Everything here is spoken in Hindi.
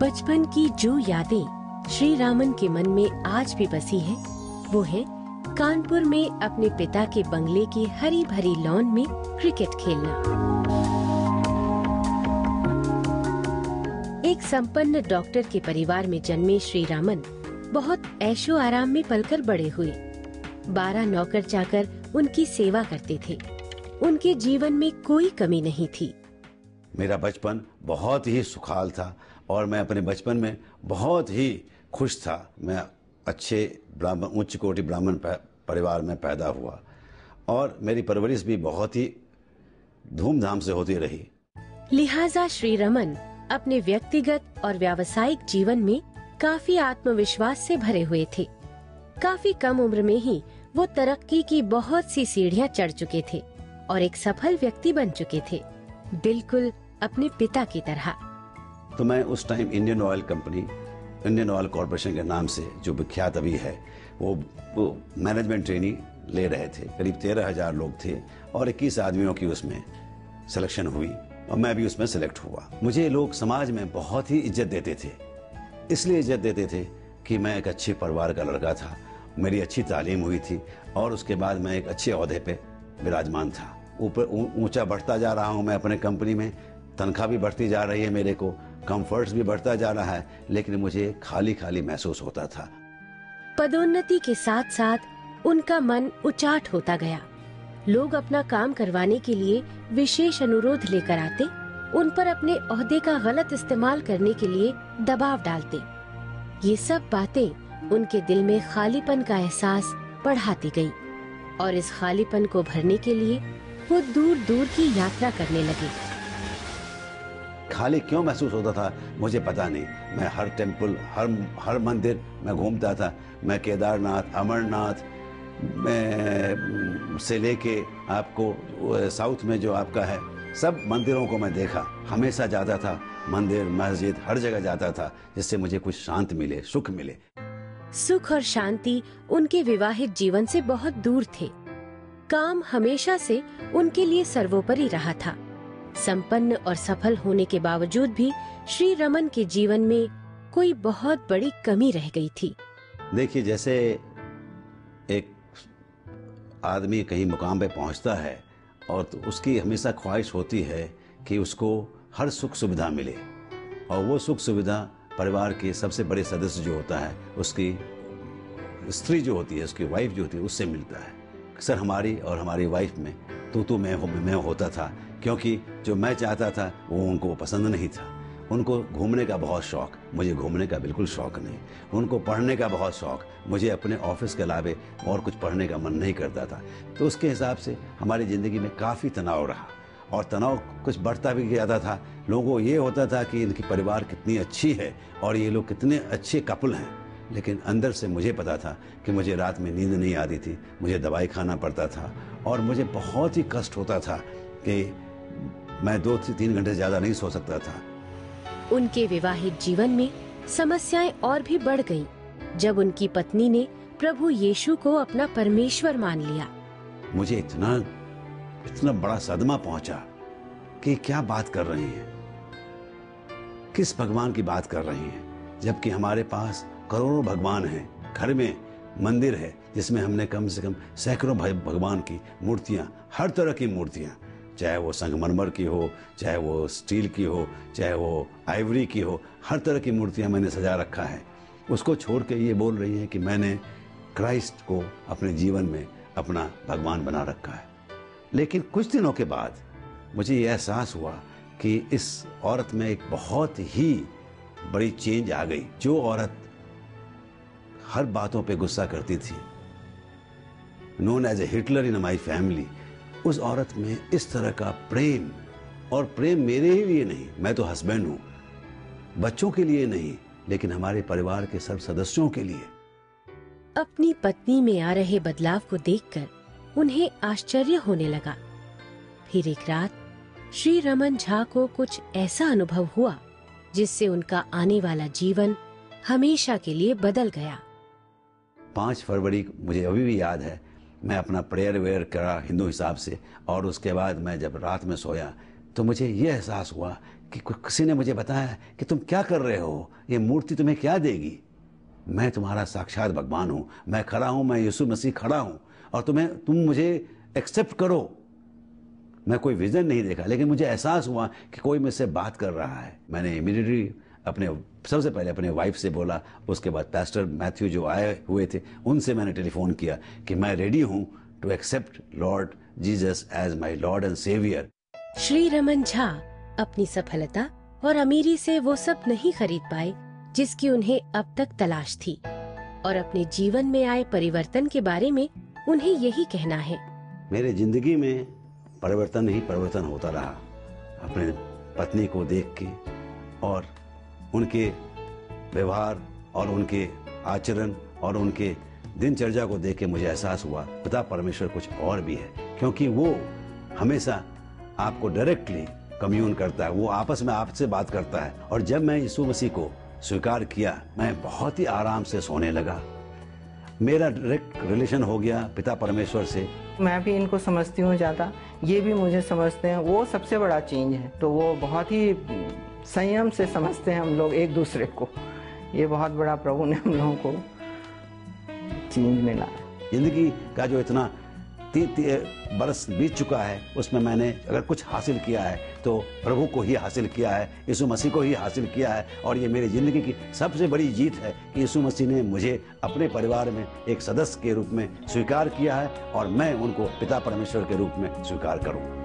बचपन की जो यादें श्री रामन के मन में आज भी बसी है, वो है कानपुर में अपने पिता के बंगले की हरी भरी लॉन में क्रिकेट खेलना। एक संपन्न डॉक्टर के परिवार में जन्मे श्री रामन बहुत ऐशो आराम में पलकर बड़े हुए। 12 नौकर चाकर उनकी सेवा करते थे। उनके जीवन में कोई कमी नहीं थी। मेरा बचपन बहुत ही सुखाल था और मैं अपने बचपन में बहुत ही खुश था। मैं अच्छे उच्च कोटि ब्राह्मण परिवार में पैदा हुआ और मेरी परवरिश भी बहुत ही धूमधाम से होती रही। लिहाजा श्री रमन अपने व्यक्तिगत और व्यावसायिक जीवन में काफी आत्मविश्वास से भरे हुए थे। काफी कम उम्र में ही वो तरक्की की बहुत सी सीढ़ियां चढ़ चुके थे और एक सफल व्यक्ति बन चुके थे, बिल्कुल अपने पिता की तरह। तो मैं उस time Indian oil company, Indian oil corporation के नाम से जो विख्यात अभी है, वो मैनेजमेंट ट्रेनिंग ले रहे थे। करीब 13,000 लोग थे और 21 आदमियों की उसमें सिलेक्शन हुई और मैं भी उसमें सिलेक्ट हुआ। मुझे लोग समाज में बहुत ही इज्जत देते थे। इसलिए इज्जत देते थे कि मैं एक अच्छे परिवार का लड़का था, मेरी अच्छी तालीम हुई थी और उसके बाद मैं एक अच्छे ओहदे पे विराजमान था। ऊपर ऊंचा बढ़ता जा रहा हूं मैं अपने कंपनी में, तनख्वाह भी बढ़ती जा रही है, मेरे को कंफर्ट्स भी बढ़ता जा रहा है, लेकिन मुझे खाली खाली महसूस होता था। पदोन्नति के साथ साथ उनका मन उचाट होता गया। लोग अपना काम करवाने के लिए विशेष अनुरोध लेकर आते, उन पर अपने ओहदे का गलत इस्तेमाल करने के लिए दबाव डालते। ये सब बातें उनके दिल में खालीपन का एहसास बढ़ाती गई और इस खालीपन को भरने के लिए वो दूर दूर की यात्रा करने लगे। खाली क्यों महसूस होता था मुझे पता नहीं। मैं हर टेम्पल, हर मंदिर मैं घूमता था। मैं केदारनाथ, अमरनाथ से लेके आपको साउथ में जो आपका है, सब मंदिरों को मैं देखा। हमेशा जाता था मंदिर, मस्जिद, हर जगह जाता था, जिससे मुझे कुछ शांत मिले, सुख मिले। सुख और शांति उनके विवाहित जीवन से बहुत दूर थे। काम हमेशा से उनके लिए सर्वोपरि रहा था। संपन्न और सफल होने के बावजूद भी श्री रमन के जीवन में कोई बहुत बड़ी कमी रह गई थी। देखिए, जैसे एक आदमी कहीं मुकाम पे पहुंचता है और तो उसकी हमेशा ख्वाहिश होती है कि उसको हर सुख सुविधा मिले, और वो सुख सुविधा परिवार के सबसे बड़े सदस्य जो होता है, उसकी स्त्री जो होती है, उसकी वाइफ जो होती है, उससे मिलता है। अक्सर हमारी और हमारी वाइफ में तू मैं होता था, क्योंकि जो मैं चाहता था वो उनको पसंद नहीं था। उनको घूमने का बहुत शौक, मुझे घूमने का बिल्कुल शौक नहीं। उनको पढ़ने का बहुत शौक, मुझे अपने ऑफिस के अलावे और कुछ पढ़ने का मन नहीं करता था। तो उसके हिसाब से हमारी ज़िंदगी में काफ़ी तनाव रहा और तनाव कुछ बढ़ता भी जाता था। लोगों को ये होता था कि इनकी परिवार कितनी अच्छी है और ये लोग कितने अच्छे कपल हैं, लेकिन अंदर से मुझे पता था कि मुझे रात में नींद नहीं आती थी, मुझे दवाई खाना पड़ता था और मुझे बहुत ही कष्ट होता था कि मैं 2 से 3 घंटे ज़्यादा नहीं सो सकता था। उनके विवाहित जीवन में समस्याएं और भी बढ़ गईं, जब उनकी पत्नी ने प्रभु यीशु को अपना परमेश्वर मान लिया। मुझे इतना बड़ा सदमा पहुंचा कि क्या बात कर रही हैं, किस भगवान की बात कर रही हैं, जबकि हमारे पास करोड़ों भगवान हैं। घर में मंदिर है जिसमें हमने कम से कम सैकड़ों भगवान की मूर्तियां, हर तरह की मूर्तियां, चाहे वो संगमरमर की हो, चाहे वो स्टील की हो, चाहे वो आइवरी की हो, हर तरह की मूर्तियां मैंने सजा रखा है। उसको छोड़ के ये बोल रही हैं कि मैंने क्राइस्ट को अपने जीवन में अपना भगवान बना रखा है। लेकिन कुछ दिनों के बाद मुझे ये एहसास हुआ कि इस औरत में एक बहुत ही बड़ी चेंज आ गई। जो औरत हर बातों पे गुस्सा करती थी, known as a Hitler in my family, उस औरत में इस तरह का प्रेम, और प्रेम मेरे ही लिए नहीं, मैं तो हस्बैंड हूं, बच्चों के लिए नहीं, लेकिन हमारे परिवार के सब सदस्यों के लिए। अपनी पत्नी में आ रहे बदलाव को देखकर उन्हें आश्चर्य होने लगा। फिर एक रात श्री रमन झा को कुछ ऐसा अनुभव हुआ जिससे उनका आने वाला जीवन हमेशा के लिए बदल गया। 5 फरवरी मुझे अभी भी याद है। मैं अपना प्रेयर वेयर करा हिंदू हिसाब से, और उसके बाद मैं जब रात में सोया तो मुझे ये एहसास हुआ कि किसी ने मुझे बताया कि तुम क्या कर रहे हो, ये मूर्ति तुम्हें क्या देगी। मैं तुम्हारा साक्षात भगवान हूँ, मैं खड़ा हूँ, मैं यीशु मसीह खड़ा हूँ और तुम मुझे एक्सेप्ट करो। मैं कोई विजन नहीं देखा, लेकिन मुझे एहसास हुआ कि कोई मुझसे बात कर रहा है। मैंने इमीडिएटली सबसे पहले अपने वाइफ से बोला, उसके बाद पास्टर मैथ्यू जो आए हुए थे उनसे मैंने टेलीफोन किया कि मैं रेडी हूँ to accept Lord Jesus as my lord and saviour. Shri Raman Jha अपनी सफलता और अमीरी से वो सब नहीं खरीद पाए जिसकी उन्हें अब तक तलाश थी, और अपने जीवन में आए परिवर्तन के बारे में उन्हें यही कहना है। मेरे जिंदगी में परिवर्तन ही परिवर्तन होता रहा। अपने पत्नी को देख के और उनके व्यवहार और उनके आचरण और उनके दिनचर्या को देख के मुझे एहसास हुआ पिता परमेश्वर कुछ और भी है, क्योंकि वो हमेशा आपको डायरेक्टली कम्यून करता है, वो आपस में आपसे बात करता है। और जब मैं यीशु मसीह को स्वीकार किया, मैं बहुत ही आराम से सोने लगा। मेरा डायरेक्ट रिलेशन हो गया पिता परमेश्वर से। मैं भी इनको समझती हूँ ज़्यादा, ये भी मुझे समझते हैं। वो सबसे बड़ा चेंज है, तो वो बहुत ही संयम से समझते हैं हम लोग एक दूसरे को। ये बहुत बड़ा प्रभु ने हम लोगों को चेंज मिला। जिंदगी का जो इतना 30 बरस बीत चुका है, उसमें मैंने अगर कुछ हासिल किया है तो प्रभु को ही हासिल किया है, यीशु मसीह को ही हासिल किया है। और ये मेरी ज़िंदगी की सबसे बड़ी जीत है कि यीशु मसीह ने मुझे अपने परिवार में एक सदस्य के रूप में स्वीकार किया है और मैं उनको पिता परमेश्वर के रूप में स्वीकार करूँ।